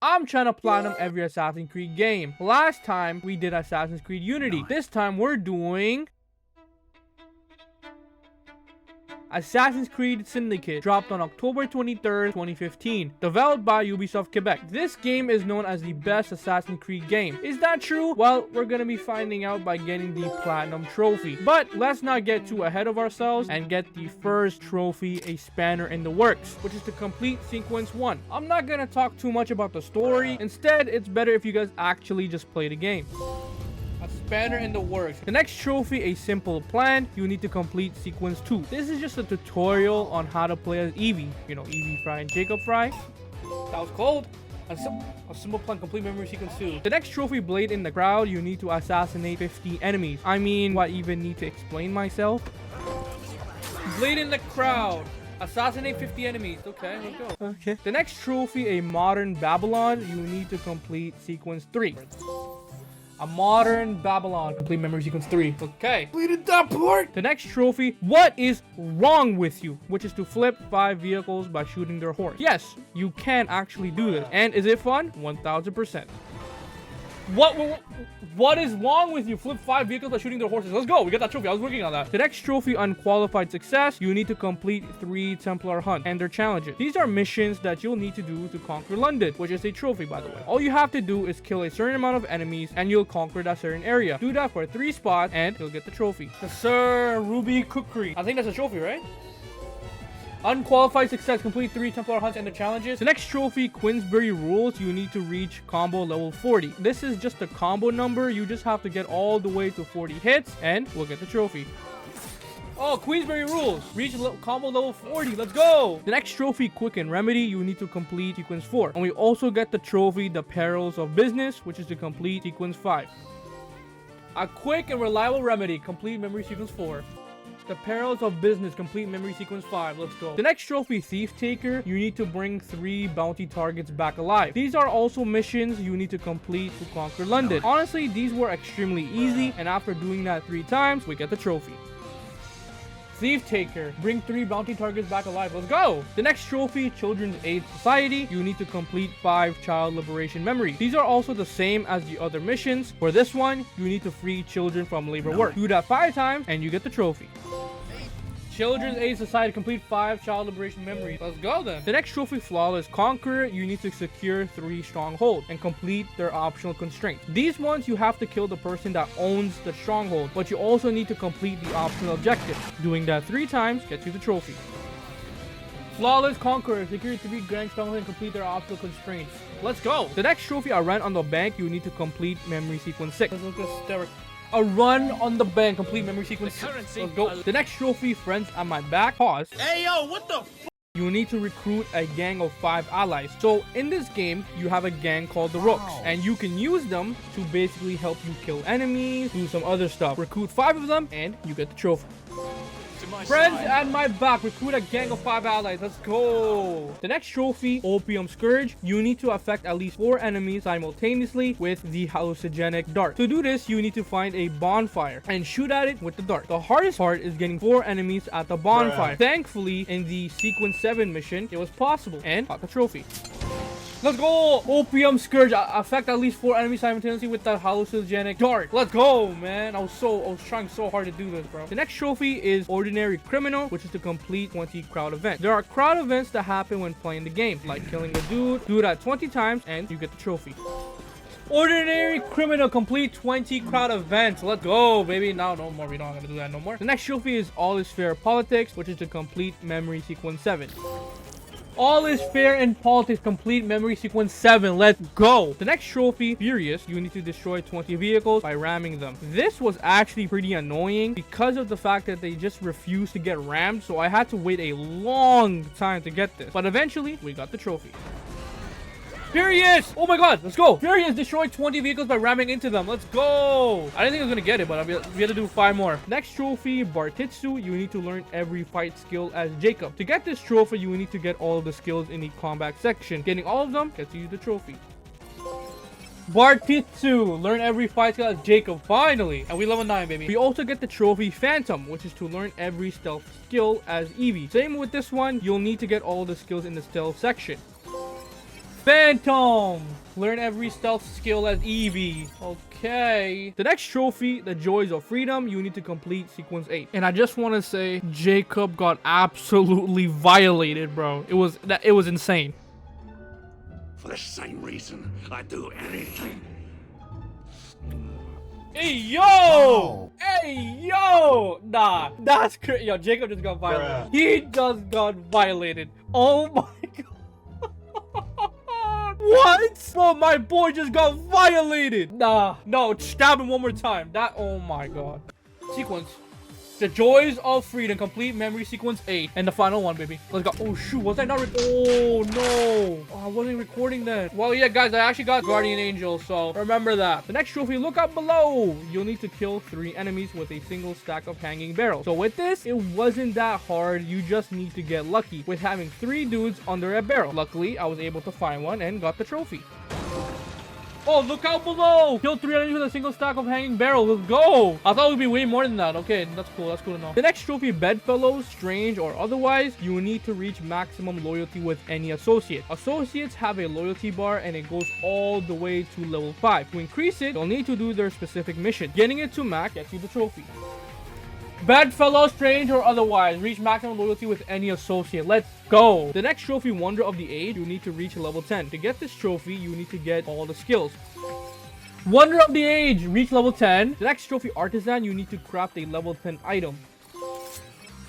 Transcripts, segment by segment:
I'm trying to platinum every Assassin's Creed game. Last time we did Assassin's Creed Unity. This time we're doing Assassin's Creed Syndicate, dropped on October 23rd, 2015, developed by Ubisoft Quebec. This game is known as the best Assassin's Creed game. Is that true? Well, we're gonna be finding out by getting the Platinum Trophy. But let's not get too ahead of ourselves and get the first trophy, a spanner in the works, which is to complete Sequence 1. I'm not gonna talk too much about the story. Instead, it's better if you guys actually just play the game. A spanner in the works. The next trophy, a simple plan. You need to complete Sequence 2. This is just a tutorial on how to play as Evie. You know, Evie Fry and Jacob Fry. That was cold. A simple plan, complete memory sequence 2. The next trophy, Blade in the Crowd. You need to assassinate 50 enemies. I mean, do I even need to explain myself? Blade in the Crowd. Assassinate 50 enemies. Okay, let's go. Okay. The next trophy, a modern Babylon. You need to complete Sequence 3. A modern Babylon. Complete memory sequence 3. Okay. Completed that part. The next trophy, what is wrong with you? Which is to flip 5 vehicles by shooting their horse. Yes, you can actually do this. And is it fun? 1000%. What is wrong with you? Flip 5 vehicles by shooting their horses. Let's go. We got that trophy. I was working on that. The next trophy, Unqualified Success. You need to complete 3 Templar hunts and their challenges. These are missions that you'll need to do to conquer London, which is a trophy, by the way. All you have to do is kill a certain amount of enemies and you'll conquer that certain area. Do that for 3 spots and you'll get the trophy. The Sir Ruby Cookery. I think that's a trophy, right? Unqualified Success, complete 3 Templar hunts and the challenges. The next trophy, Queensberry Rules. You need to reach combo level 40. This is just a combo number. You just have to get all the way to 40 hits and we'll get the trophy. Oh, Queensberry Rules. Reach combo level 40. Let's go. The next trophy, Quick and Remedy. You need to complete Sequence 4. And we also get the trophy, The Perils of Business, which is to complete Sequence 5. A quick and reliable remedy. Complete memory sequence 4. The Perils of Business, complete memory sequence 5. Let's go. The next trophy, Thief Taker. You need to bring 3 bounty targets back alive. These are also missions you need to complete to conquer London. Honestly, these were extremely easy, and after doing that 3 times, we get the trophy. Thief Taker, bring 3 bounty targets back alive. Let's go. The next trophy, Children's Aid Society. You need to complete 5 child liberation memories. These are also the same as the other missions. For this one, you need to free children from labor work. Do that 5 times and you get the trophy. Children's Aid Society, complete 5 child liberation memories. Let's go then. The next trophy, Flawless Conqueror. You need to secure 3 strongholds and complete their optional constraints. These ones you have to kill the person that owns the stronghold, but you also need to complete the optional objective. Doing that 3 times gets you the trophy. Flawless Conqueror, secure 3 grand strongholds and complete their optional constraints. Let's go. The next trophy, A Run on the Bank. You need to complete memory sequence 6. Let's look at Derek. A Run on the Bank, complete memory sequence. Let's go. The next trophy, Friends at My Back. Pause. Hey yo, what the f? You need to recruit a gang of 5 allies. So in this game, you have a gang called the Rooks, and you can use them to basically help you kill enemies, do some other stuff. Recruit 5 of them, and you get the trophy. Friends at My Back, recruit a gang of 5 allies. Let's go. The next trophy, Opium Scourge. You need to affect at least 4 enemies simultaneously with the hallucinogenic dart. To do this, you need to find a bonfire and shoot at it with the dart. The hardest part is getting 4 enemies at the bonfire. Thankfully, in the Sequence 7 mission, it was possible and got the trophy. Let's go! Opium Scourge. Affect at least 4 enemies simultaneously with that hallucinogenic dart. Let's go, man. I was trying so hard to do this, bro. The next trophy is Ordinary Criminal, which is to complete 20 crowd events. There are crowd events that happen when playing the game, like killing a dude. Do that 20 times and you get the trophy. Ordinary Criminal, complete 20 crowd events. Let's go, baby. No more. We don't gonna do that no more. The next trophy is All Is Fair Politics, which is to complete memory sequence 7. All is fair in politics, complete memory sequence 7. Let's go. The next trophy, Furious. You need to destroy 20 vehicles by ramming them. This was actually pretty annoying because of the fact that they just refused to get rammed. So I had to wait a long time to get this. But eventually, we got the trophy. Furious! Oh my god, let's go! Furious destroyed 20 vehicles by ramming into them. Let's go! I didn't think I was gonna get it, but we had to do 5 more. Next trophy, Bartitsu. You need to learn every fight skill as Jacob. To get this trophy, you need to get all of the skills in the combat section. Getting all of them gets you the trophy. Bartitsu, learn every fight skill as Jacob, finally. And we level 9, baby. We also get the trophy Phantom, which is to learn every stealth skill as Evie. Same with this one, you'll need to get all the skills in the stealth section. Phantom. Learn every stealth skill as Eevee. Okay. The next trophy, the Joys of Freedom, you need to complete sequence 8. And I just want to say, Jacob got absolutely violated, bro. It was insane. For the same reason, I'd do anything. Hey, yo! Hey, yo! Nah, that's crazy. Yo, Jacob just got violated. He just got violated. Oh my god. What? Bro, my boy just got violated. Nah, no, stab him one more time. Oh my god. Sequence. The Joys of Freedom, complete memory sequence 8. And the final one, baby. Let's go. Oh, shoot. Was I not Oh, no. Oh, I wasn't recording that. Well, yeah, guys, I actually got Guardian Angel, so remember that. The next trophy, look up below. You'll need to kill 3 enemies with a single stack of hanging barrels. So with this, it wasn't that hard. You just need to get lucky with having 3 dudes under a barrel. Luckily, I was able to find one and got the trophy. Oh, look out below! Kill 3 enemies with a single stack of hanging barrels. Let's go! I thought it would be way more than that. Okay, that's cool. That's cool to know. The next trophy, Bedfellows, strange or otherwise, you will need to reach maximum loyalty with any associate. Associates have a loyalty bar and it goes all the way to level 5. To increase it, you'll need to do their specific mission. Getting it to max gets you the trophy. Bedfellow, strange or otherwise, reach maximum loyalty with any associate. Let's go. The next trophy, Wonder of the Age, you need to reach level 10. To get this trophy, you need to get all the skills. Wonder of the Age, reach level 10. The next trophy, Artisan, you need to craft a level 10 item.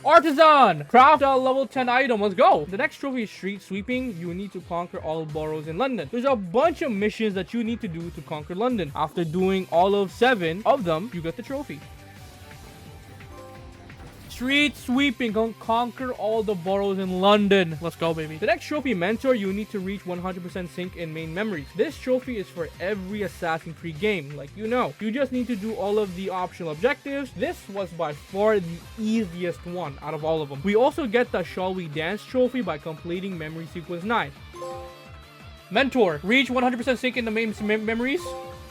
Artisan, craft a level 10 item. Let's go. The next trophy is Street Sweeping. You need to conquer all boroughs in London. There's a bunch of missions that you need to do to conquer London. After doing all of 7 of them, you get the trophy. Street Sweeping, conquer all the boroughs in London. Let's go, baby. The next trophy, Mentor, you need to reach 100% sync in main memories. This trophy is for every Assassin's Creed game, like you know. You just need to do all of the optional objectives. This was by far the easiest one out of all of them. We also get the Shall We Dance trophy by completing memory sequence 9. Mentor, reach 100% sync in the main memories.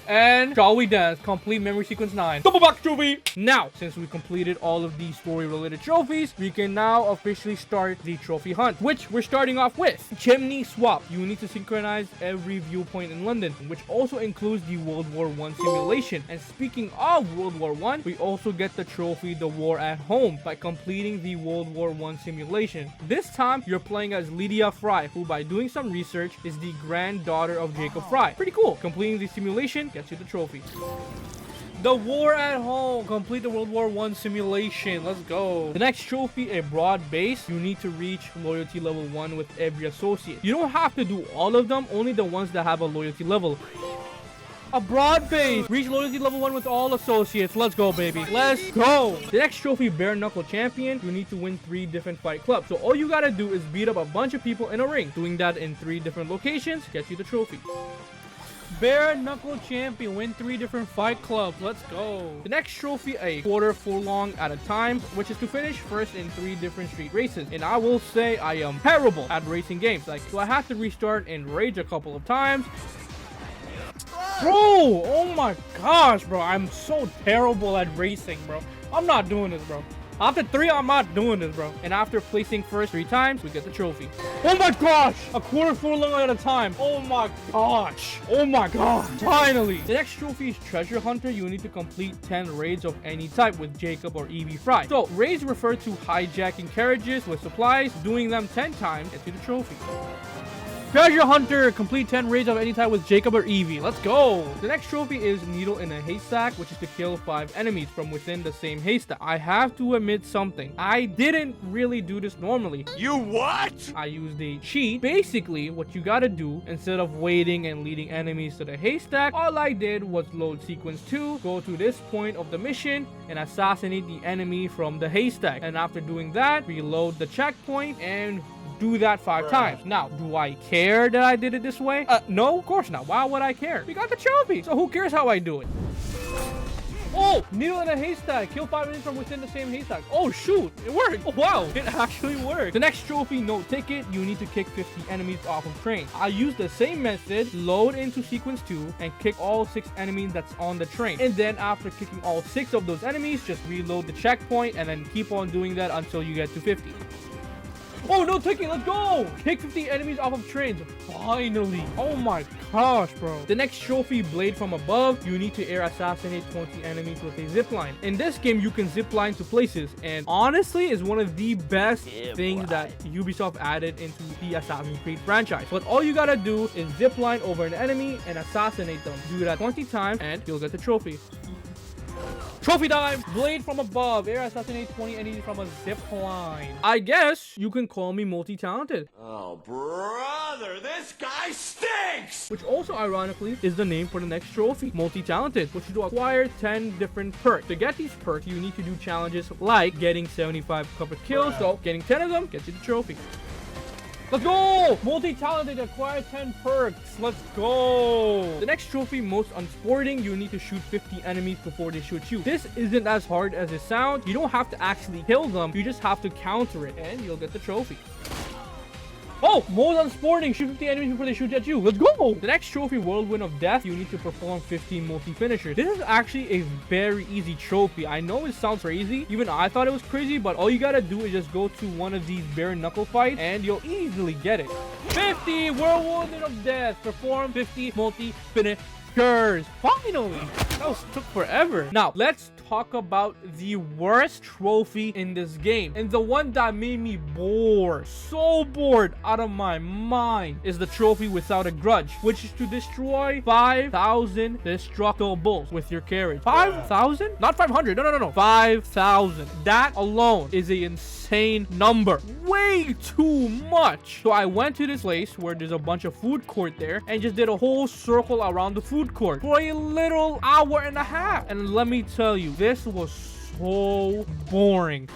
And Shall We Dance, complete memory sequence 9. Double box trophy! Now, since we completed all of these story-related trophies, we can now officially start the trophy hunt, which we're starting off with. Chimney Swap. You need to synchronize every viewpoint in London, which also includes the World War I simulation. And speaking of World War I, we also get the trophy The War at Home by completing the World War I simulation. This time, you're playing as Lydia Fry, who by doing some research is the granddaughter of Jacob Fry. Pretty cool. Completing the simulation gets you the trophy. The War at Home. Complete the World War I simulation. Let's go. The next trophy, a broad base. You need to reach loyalty level 1 with every associate. You don't have to do all of them, only the ones that have a loyalty level. A broad base. Reach loyalty level 1 with all associates. Let's go, baby. Let's go. The next trophy, Bare Knuckle Champion. You need to win 3 different fight clubs. So all you gotta do is beat up a bunch of people in a ring. Doing that in 3 different locations gets you the trophy. Bare Knuckle Champion, win 3 different fight clubs. Let's go. The next trophy, a quarter furlong at a time, which is to finish first in 3 different street races. And I will say I am terrible at racing games. So I had to restart and rage a couple of times. Bro, oh my gosh, bro. I'm so terrible at racing, bro. I'm not doing this, bro. After 3, I'm not doing this, bro. And after placing first 3 times, we get the trophy. Oh my gosh! A quarter furlong at a time. Oh my gosh. Oh my god. Finally. The next trophy is Treasure Hunter. You need to complete 10 raids of any type with Jacob or Eevee Fry. So, raids refer to hijacking carriages with supplies. Doing them 10 times gets you the trophy. Treasure Hunter, complete 10 raids of any type with Jacob or Eevee. Let's go. The next trophy is Needle in a Haystack, which is to kill 5 enemies from within the same haystack. I have to admit something. I didn't really do this normally. You what? I used a cheat. Basically, what you gotta do, instead of waiting and leading enemies to the haystack, all I did was load sequence 2, go to this point of the mission, and assassinate the enemy from the haystack. And after doing that, reload the checkpoint and do that 5 times. Now, do I care that I did it this way? No, of course not. Why would I care? We got the trophy, so who cares how I do it? Oh, Needle in a Haystack. Kill 5 enemies from within the same haystack. Oh, shoot. It worked. Oh, wow. It actually worked. The next trophy, No Ticket. You need to kick 50 enemies off of train. I used the same method, load into sequence 2, and kick all 6 enemies that's on the train. And then after kicking all 6 of those enemies, just reload the checkpoint and then keep on doing that until you get to 50. Oh, no ticking. Let's go. Pick 50 enemies off of trains. Finally. Oh my gosh, bro. The next trophy, Blade from Above. You need to air assassinate 20 enemies with a zipline. In this game, you can zipline to places. And honestly, is one of the best things that Ubisoft added into the Assassin's Creed franchise. But all you gotta do is zipline over an enemy and assassinate them. Do that 20 times and you'll get the trophy. Trophy time! Blade from Above. Air assassinate 20 enemies from a zip line. I guess you can call me multi-talented. Oh, brother, this guy stinks! Which also, ironically, is the name for the next trophy. Multi-talented, which is to acquire 10 different perks. To get these perks, you need to do challenges like getting 75 covered kills. So, getting 10 of them gets you the trophy. Let's go! Multi-talented, acquire 10 perks. Let's go! The next trophy, most unsporting, you need to shoot 50 enemies before they shoot you. This isn't as hard as it sounds. You don't have to actually kill them. You just have to counter it, and you'll get the trophy. Oh, most unsporting, shoot 50 enemies before they shoot at you. Let's go! The next trophy, Whirlwind of Death, you need to perform 15 multi-finishers. This is actually a very easy trophy. I know it sounds crazy. Even I thought it was crazy, but all you gotta do is just go to one of these bare knuckle fights, and you'll easily get it. 50 Whirlwind of Death. Perform 50 multi-finishers. Finally! That took forever. Now, let's talk about the worst trophy in this game, and the one that made me so bored out of my mind, is the trophy Without a Grudge, which is to destroy 5,000 destructibles with your carriage. 5,000? Not 500. No. 5,000. That alone is an insane number. Way too much. So I went to this place where there's a bunch of food court there and just did a whole circle around the food court for a little hour and a half. And let me tell you, this was so boring.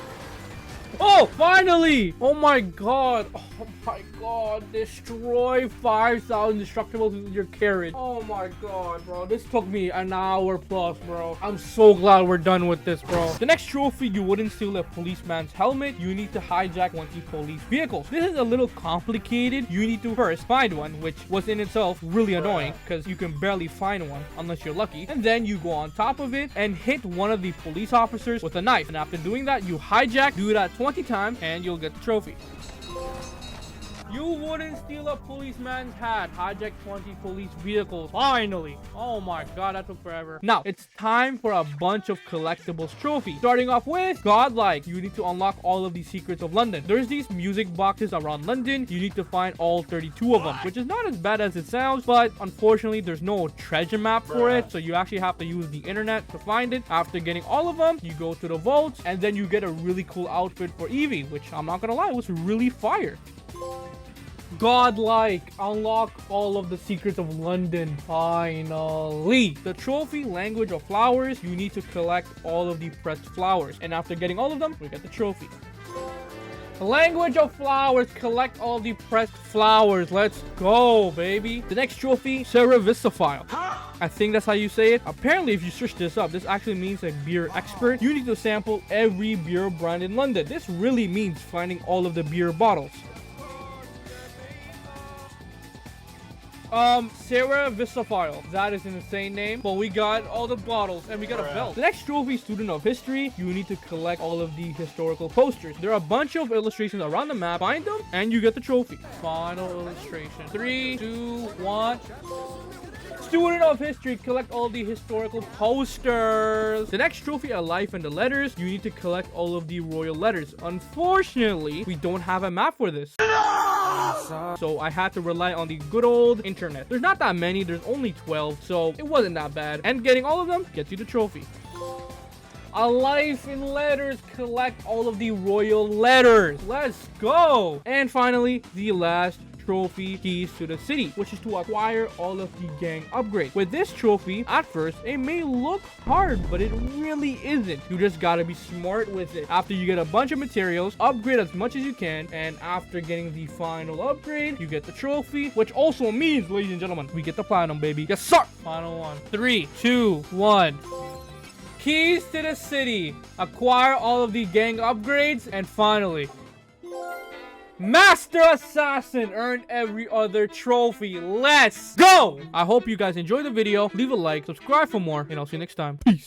Oh, finally! Oh my god. Oh my god. Destroy 5,000 destructibles with your carriage. Oh my god, bro. This took me an hour plus, bro. I'm so glad we're done with this, bro. The next trophy, you wouldn't steal a policeman's helmet. You need to hijack 20 police vehicles. This is a little complicated. You need to first find one, which was in itself really annoying because you can barely find one unless you're lucky. And then you go on top of it and hit one of the police officers with a knife. And after doing that, you hijack, do that 20 times, and you'll get the trophy. You wouldn't steal a policeman's hat. Hijack 20 police vehicles. Finally. Oh my god, that took forever. Now, it's time for a bunch of collectibles trophies. Starting off with Godlike. You need to unlock all of the secrets of London. There's these music boxes around London. You need to find all 32 of them, which is not as bad as it sounds, but unfortunately, there's no treasure map for it, so you actually have to use the internet to find it. After getting all of them, you go to the vaults, and then you get a really cool outfit for Evie, which I'm not gonna lie, was really fire. Godlike. Unlock all of the secrets of London. Finally. The trophy, Language of Flowers. You need to collect all of the pressed flowers. And after getting all of them, we get the trophy. Language of Flowers. Collect all the pressed flowers. Let's go, baby. The next trophy, Sarah Vistophile. I think that's how you say it. Apparently, if you search this up, this actually means a beer expert. You need to sample every beer brand in London. This really means finding all of the beer bottles. Sarah Vistophile. That is an insane name. But we got all the bottles and we got a belt. The next trophy, Student of History. You need to collect all of the historical posters. There are a bunch of illustrations around the map. Find them and you get the trophy. Final illustration. 3, 2, 1. Student of History, collect all the historical posters. The next trophy, A Life in the Letters. You need to collect all of the royal letters. Unfortunately, we don't have a map for this. So I had to rely on the good old internet. There's not that many. There's only 12. So it wasn't that bad. And getting all of them gets you the trophy. A Life in Letters. Collect all of the royal letters. Let's go. And finally, the last trophy, Keys to the City, which is to acquire all of the gang upgrades. With this trophy, at first, it may look hard, but it really isn't. You just gotta be smart with it. After you get a bunch of materials, upgrade as much as you can, and after getting the final upgrade, you get the trophy, which also means, ladies and gentlemen, we get the platinum, baby. Yes, sir! Final one. 3, 2, 1. Keys to the City. Acquire all of the gang upgrades, and finally, Master Assassin. Earn every other trophy. Let's go! I hope you guys enjoyed the video. Leave a like, subscribe for more, and I'll see you next time. Peace.